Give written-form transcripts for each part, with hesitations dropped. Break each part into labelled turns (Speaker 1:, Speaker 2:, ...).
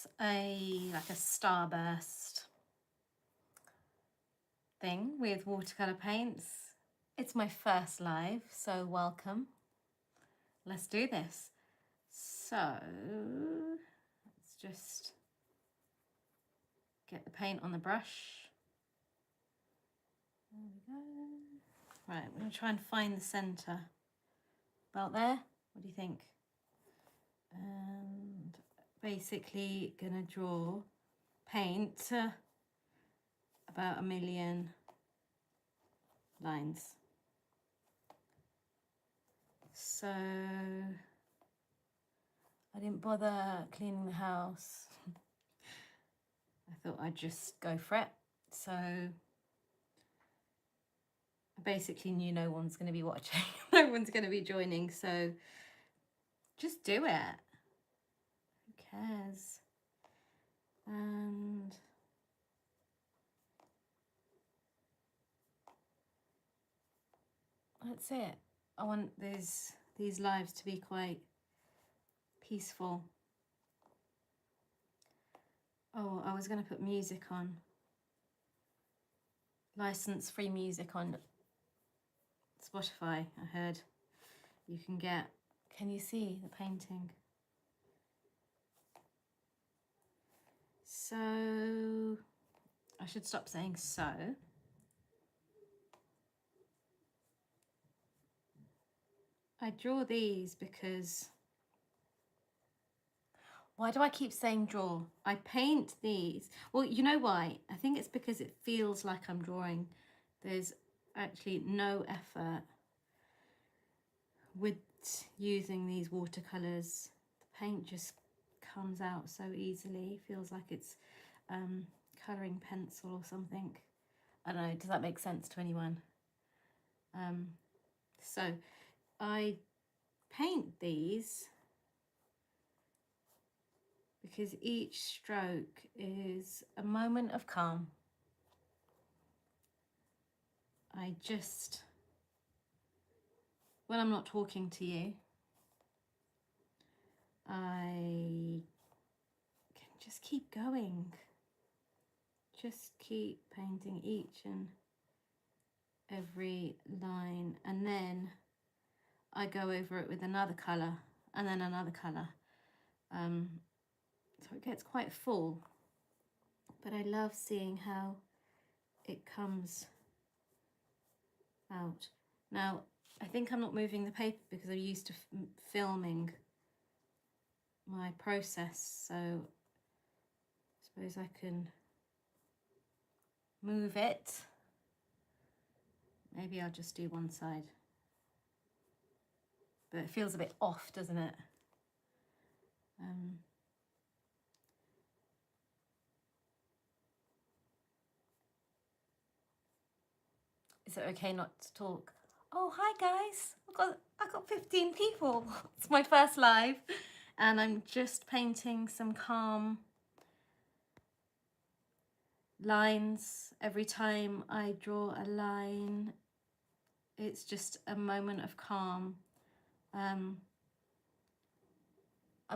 Speaker 1: is like a starburst thing with watercolour paints. It's my first live, so welcome. Let's do this. So let's just get the paint on the brush. There we go. Right, we're going to try and find the centre. About there? What do you think? And basically going to draw paint about 1 million lines. So I didn't bother cleaning the house. I thought I'd just go for it. So I basically knew no one's going to be watching, no one's going to be joining, so just do it. Who cares? And that's it. I want these lives to be quite peaceful. Oh, I was going to put music on. License-free music on Spotify, I heard. You can get... Can you see the painting? So... I should stop saying so. I draw these because... Why do I keep saying draw? I paint these. Well, you know why? I think it's because it feels like I'm drawing. There's actually no effort with using these watercolours. The paint just comes out so easily. Feels like it's colouring pencil or something. I don't know, does that make sense to anyone? So I paint these because each stroke is a moment of calm. I just, when I'm not talking to you, I can just keep going. Just keep painting each and every line, and then I go over it with another colour and then another colour. So it gets quite full, but I love seeing how it comes out. Now, I think I'm not moving the paper because I'm used to filming my process, so I suppose I can move it. Maybe I'll just do one side. But it feels a bit off, doesn't it? Is it okay not to talk? Oh, hi guys. I got 15 people. It's my first live, and I'm just painting some calm lines. Every time I draw a line, it's just a moment of calm. I'm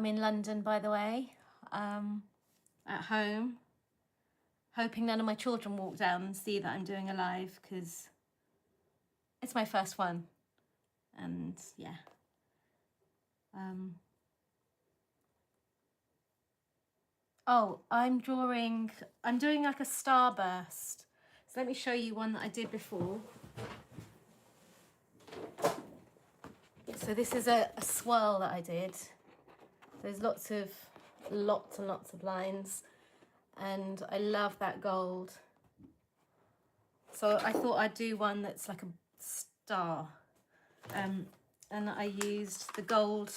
Speaker 1: in London, by the way, at home, hoping none of my children walk down and see that I'm doing a live, because it's my first one, and yeah. Oh, I'm doing like a starburst. So let me show you one that I did before. So this is a swirl that I did. There's lots and lots of lines, and I love that gold. So I thought I'd do one that's like a star. And I used the gold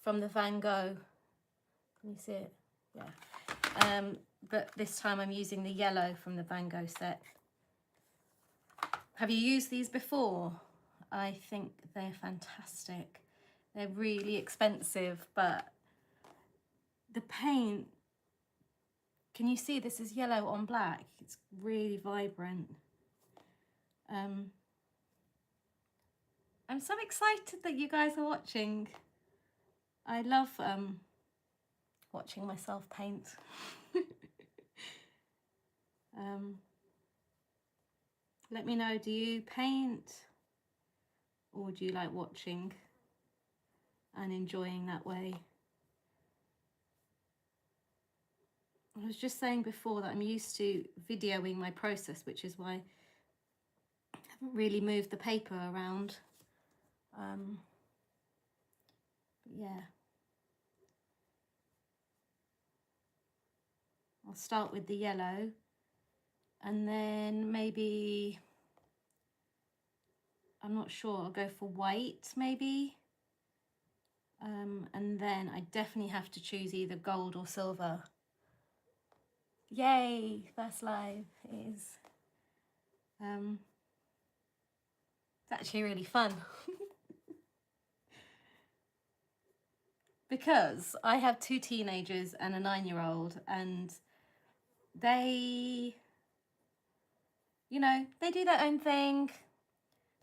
Speaker 1: from the Van Gogh. Can you see it? Yeah. But this time I'm using the yellow from the Van Gogh set. Have you used these before? I think they're fantastic. They're really expensive, but the paint, can you see this is yellow on black? It's really vibrant. I'm so excited that you guys are watching. I love watching myself paint. Let me know, do you paint or do you like watching and enjoying that way? I was just saying before that I'm used to videoing my process, which is why I haven't really moved the paper around. But yeah, I'll start with the yellow and then maybe, I'm not sure, I'll go for white maybe. And then I definitely have to choose either gold or silver. Yay, first live is it's actually really fun. Because I have 2 teenagers and a 9-year-old, and they, you know, they do their own thing.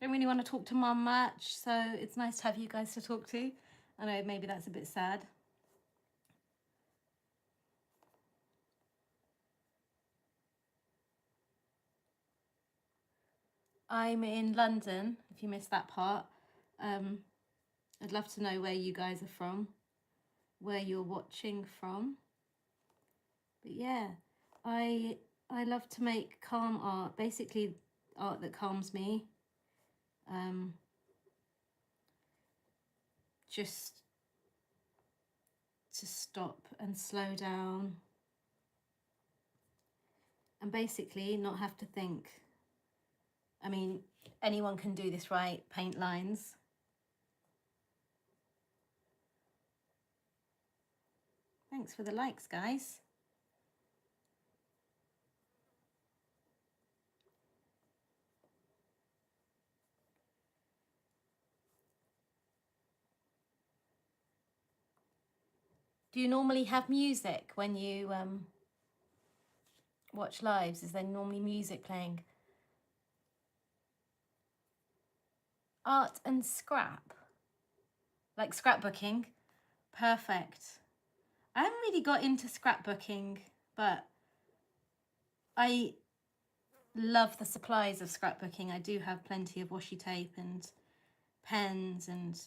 Speaker 1: Don't really want to talk to mum much, so it's nice to have you guys to talk to. I know maybe that's a bit sad. I'm in London, if you missed that part. I'd love to know where you guys are from, where you're watching from. But yeah, I love to make calm art, basically art that calms me. Just to stop and slow down and basically not have to think. I mean, anyone can do this, right? Paint lines. Thanks for the likes, guys. Do you normally have music when you watch lives? Is there normally music playing? Art and scrap? Like scrapbooking? Perfect. I haven't really got into scrapbooking, but I love the supplies of scrapbooking. I do have plenty of washi tape and pens, and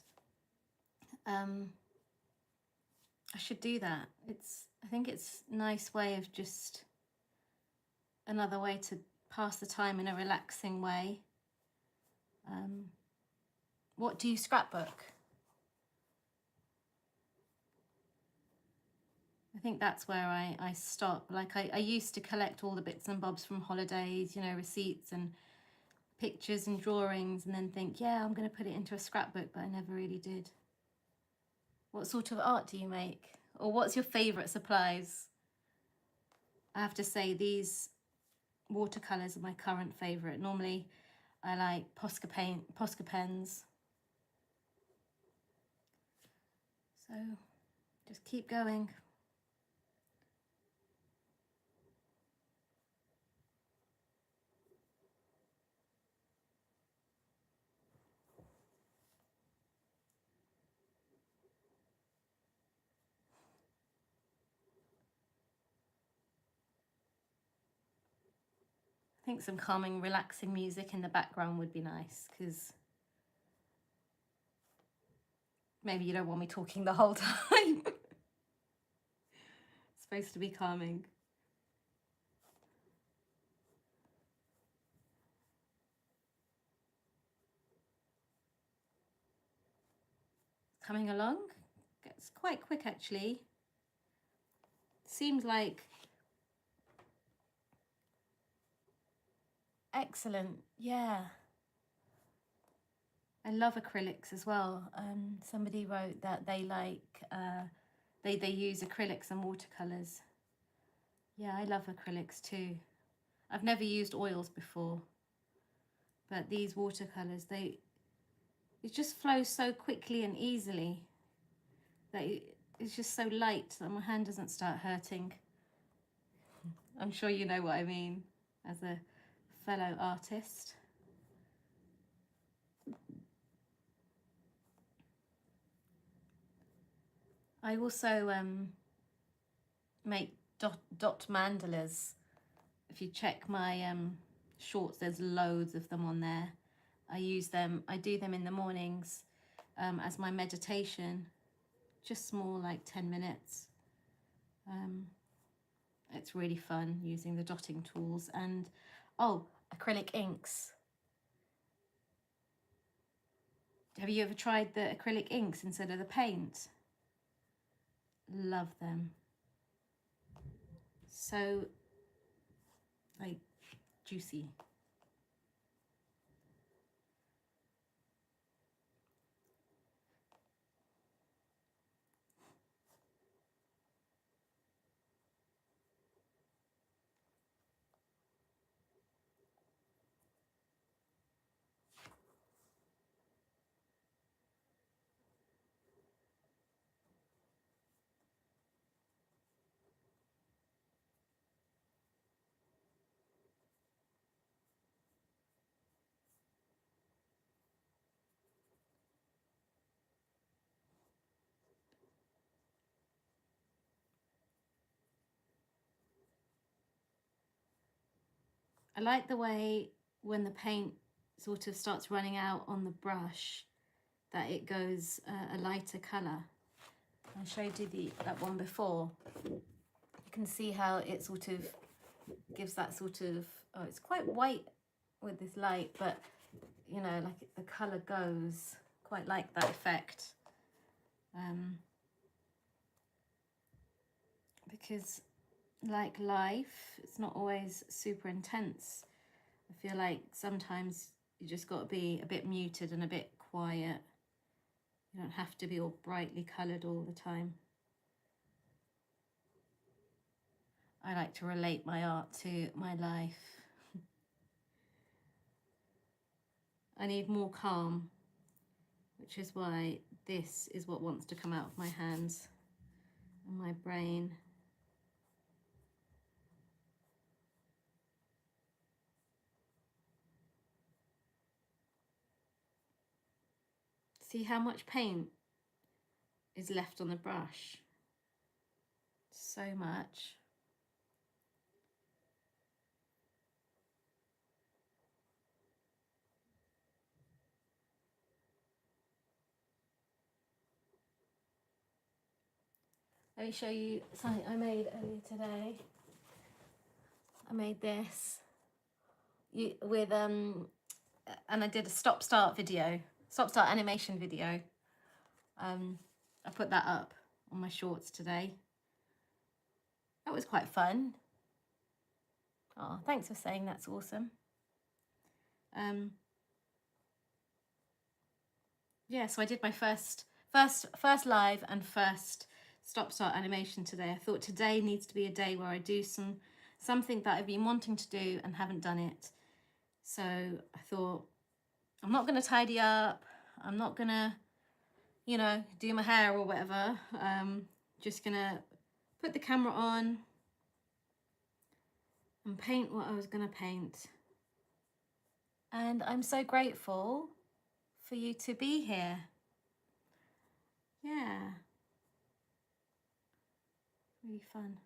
Speaker 1: I should do that. I think it's a nice way of just another way to pass the time in a relaxing way. What do you scrapbook? I think that's where I stop. Like I used to collect all the bits and bobs from holidays, you know, receipts and pictures and drawings, and then think, yeah, I'm going to put it into a scrapbook, but I never really did. What sort of art do you make? Or what's your favourite supplies? I have to say these watercolours are my current favourite. Normally I like Posca pens. So just keep going. I think some calming, relaxing music in the background would be nice, because maybe you don't want me talking the whole time. It's supposed to be calming. Coming along. It's quite quick actually. Seems like excellent. Yeah. I love acrylics as well. Somebody wrote that they like they use acrylics and watercolors. Yeah, I love acrylics too. I've never used oils before, but these watercolors, it just flows so quickly and easily that it's just so light that my hand doesn't start hurting. I'm sure you know what I mean as a fellow artist. I also make dot mandalas. If you check my shorts, there's loads of them on there. I use them, I do them in the mornings as my meditation, just small, like 10 minutes. It's really fun using the dotting tools. And oh, acrylic inks. Have you ever tried the acrylic inks instead of the paint? Love them. So like juicy. I like the way when the paint sort of starts running out on the brush that it goes a lighter colour. I showed you that one before. You can see how it sort of gives that sort of, oh, it's quite white with this light, but you know, like the colour goes, quite like that effect. Because like life, it's not always super intense. I feel like sometimes you just got to be a bit muted and a bit quiet. You don't have to be all brightly coloured all the time. I like to relate my art to my life. I need more calm, which is why this is what wants to come out of my hands and my brain. See how much paint is left on the brush? So much. Let me show you something I made earlier today. I made this with and I did a stop-start animation video. I put that up on my shorts today. That was quite fun. Oh, thanks for saying that's awesome. Yeah, so I did my first live and first stop-start animation today. I thought today needs to be a day where I do something that I've been wanting to do and haven't done it. So I thought, I'm not going to tidy up. I'm not going to, you know, do my hair or whatever. Just going to put the camera on and paint what I was going to paint. And I'm so grateful for you to be here. Yeah. Really fun.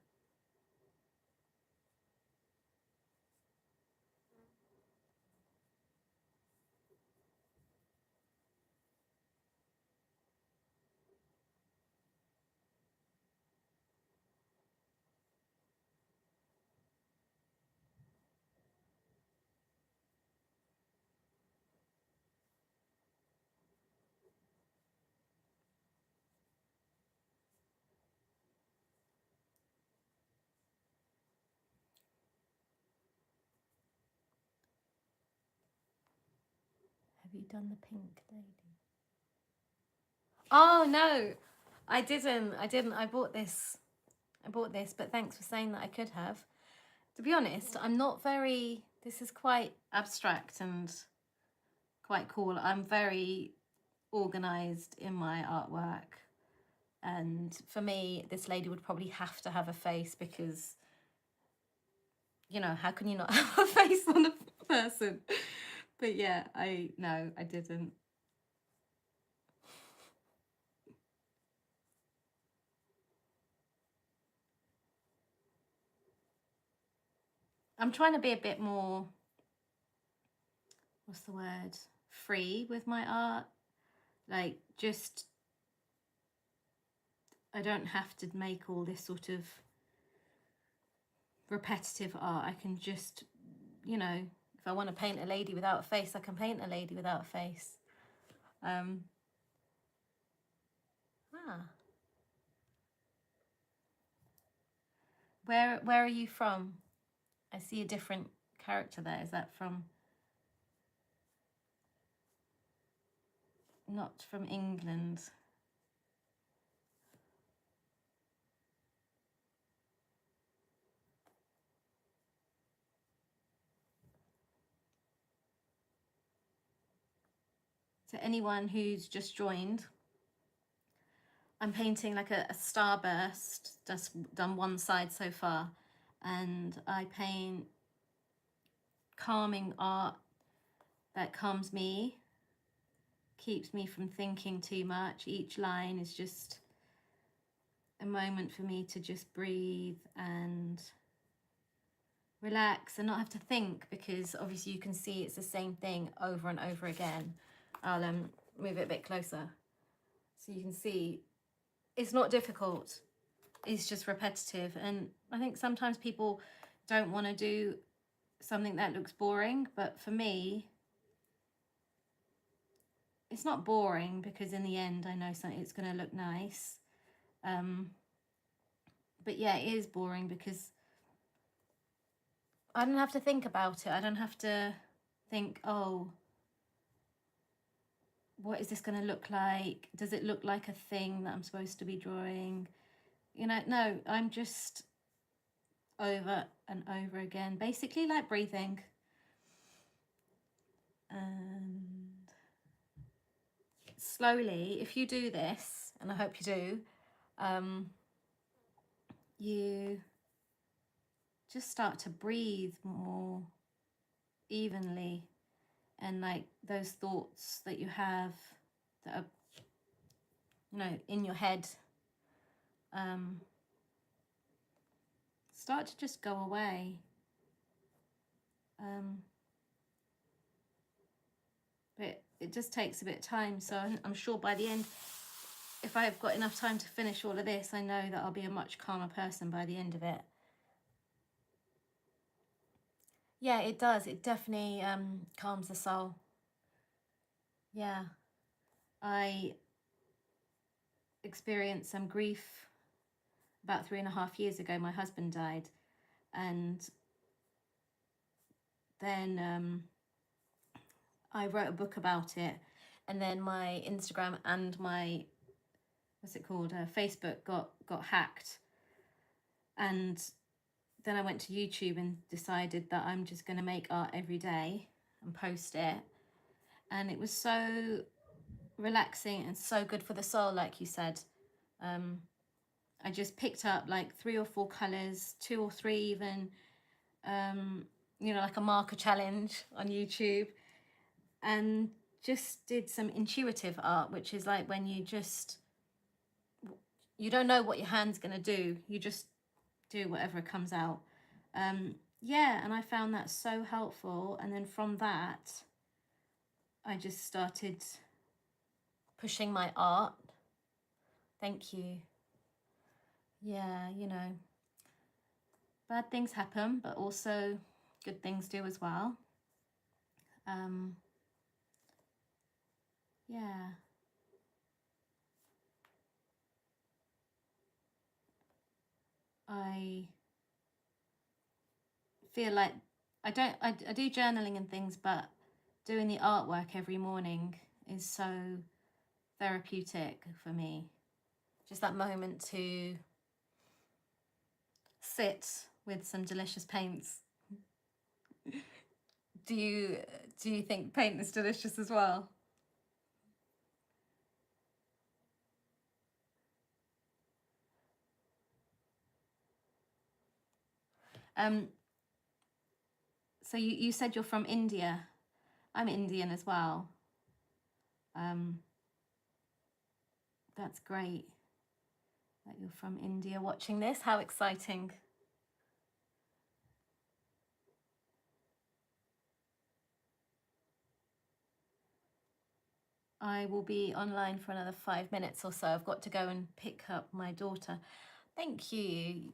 Speaker 1: Have you done the pink lady? Oh no, I didn't. I bought this, but thanks for saying that I could have. To be honest, I'm not very, this is quite abstract and quite cool. I'm very organised in my artwork. And for me, this lady would probably have to have a face because, you know, how can you not have a face on a person? But yeah, no, I didn't. I'm trying to be a bit more, what's the word, free with my art. Like, just, I don't have to make all this sort of repetitive art. I can just, you know, if I want to paint a lady without a face, I can paint a lady without a face. Where are you from? I see a different character there. Is that from, not from England? To anyone who's just joined, I'm painting like a starburst, just done one side so far, and I paint calming art that calms me, keeps me from thinking too much. Each line is just a moment for me to just breathe and relax and not have to think, because obviously you can see it's the same thing over and over again. I'll move it a bit closer so you can see it's not difficult, it's just repetitive. And I think sometimes people don't want to do something that looks boring, but for me it's not boring, because in the end I know something, it's going to look nice. But yeah, it is boring because I don't have to think about it. I don't have to think, oh, what is this going to look like? Does it look like a thing that I'm supposed to be drawing? You know, no, I'm just over and over again, basically like breathing. And slowly, if you do this, and I hope you do, you just start to breathe more evenly, and like those thoughts that you have that are, you know, in your head, start to just go away. But it just takes a bit of time, so I'm sure by the end, if I've got enough time to finish all of this, I know that I'll be a much calmer person by the end of it. Yeah, it does. It definitely calms the soul. Yeah. I experienced some grief about 3.5 years ago. My husband died, and then I wrote a book about it, and then my Instagram and my, what's it called, Facebook got hacked, and then I went to YouTube and decided that I'm just going to make art every day and post it, and it was so relaxing and so good for the soul, like you said. I just picked up like 3 or 4 colors, 2 or 3 even, you know, like a marker challenge on YouTube, and just did some intuitive art, which is like when you don't know what your hand's going to do, you just do whatever comes out. Yeah, and I found that so helpful, and then from that I just started pushing my art. Thank you. Yeah, you know, bad things happen, but also good things do as well. Yeah. I feel like I do journaling and things, but doing the artwork every morning is so therapeutic for me. Just that moment to sit with some delicious paints. Do you think paint is delicious as well? So you said you're from India. I'm Indian as well. That's great that you're from India watching this. How exciting. I will be online for another 5 minutes or so. I've got to go and pick up my daughter. Thank you.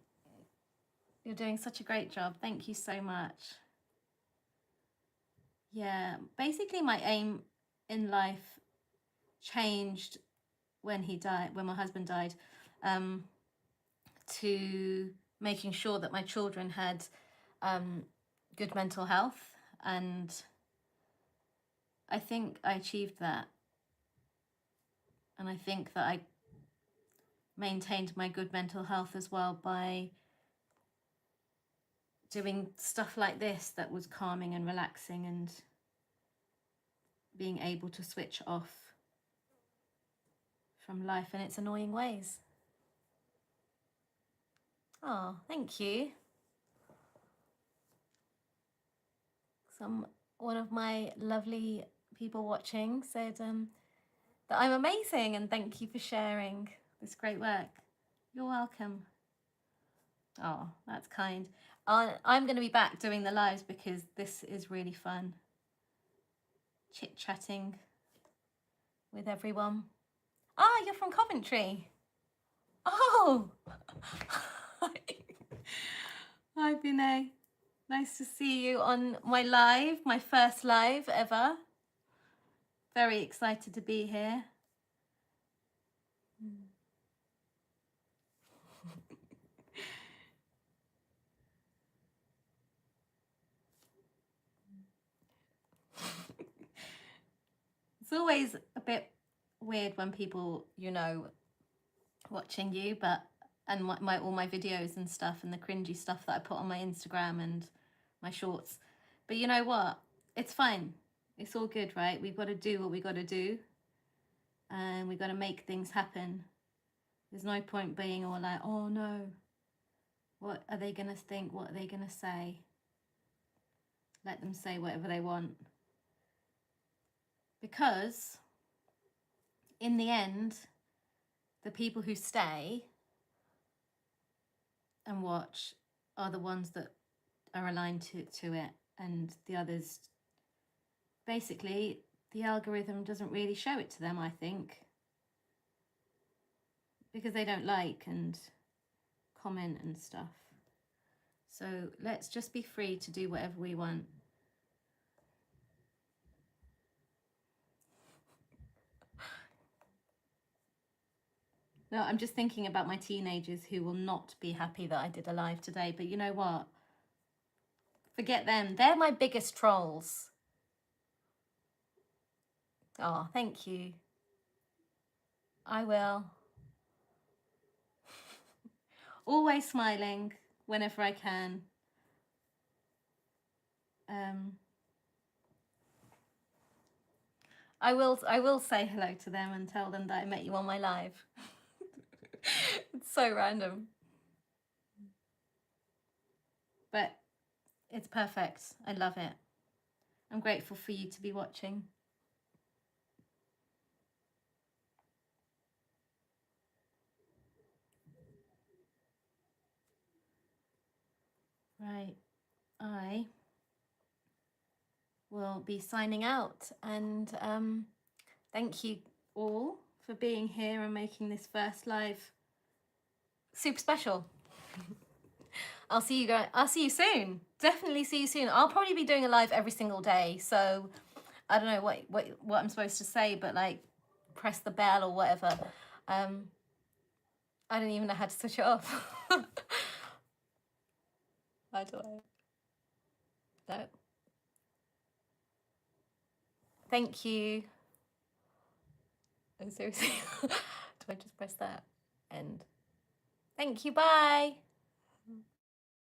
Speaker 1: You're doing such a great job. Thank you so much. Yeah, basically my aim in life changed when he died, when my husband died, to making sure that my children had good mental health, and I think I achieved that. And I think that I maintained my good mental health as well by doing stuff like this that was calming and relaxing and being able to switch off from life and its annoying ways. Oh, thank you. One of my lovely people watching said that I'm amazing, and thank you for sharing this great work. You're welcome. Oh, that's kind. I'm going to be back doing the lives because this is really fun. Chit-chatting with everyone. Ah, you're from Coventry. Oh! Hi, Binay. Nice to see you on my live, my first live ever. Very excited to be here. It's always a bit weird when people, you know, watching you, and all my videos and stuff and the cringy stuff that I put on my Instagram and my shorts. But you know what? It's fine. It's all good, right? We've got to do what we got to do, and we've got to make things happen. There's no point being all like, oh no, what are they going to think? What are they going to say? Let them say whatever they want. Because in the end, the people who stay and watch are the ones that are aligned to it, and the others, basically, the algorithm doesn't really show it to them, I think, because they don't like and comment and stuff. So let's just be free to do whatever we want. No, I'm just thinking about my teenagers who will not be happy that I did a live today. But you know what? Forget them. They're my biggest trolls. Oh, thank you. I will. Always smiling whenever I can. I will say hello to them and tell them that I met you on my live. It's so random. But it's perfect. I love it. I'm grateful for you to be watching. Right. I will be signing out, and thank you all for being here and making this first live super special. I'll see you guys. I'll see you soon. Definitely see you soon. I'll probably be doing a live every single day, so I don't know what I'm supposed to say, but like press the bell or whatever. I don't even know how to switch it off. How do I? No. Thank you. Oh, seriously. Do I just press that? End. Thank you. Bye.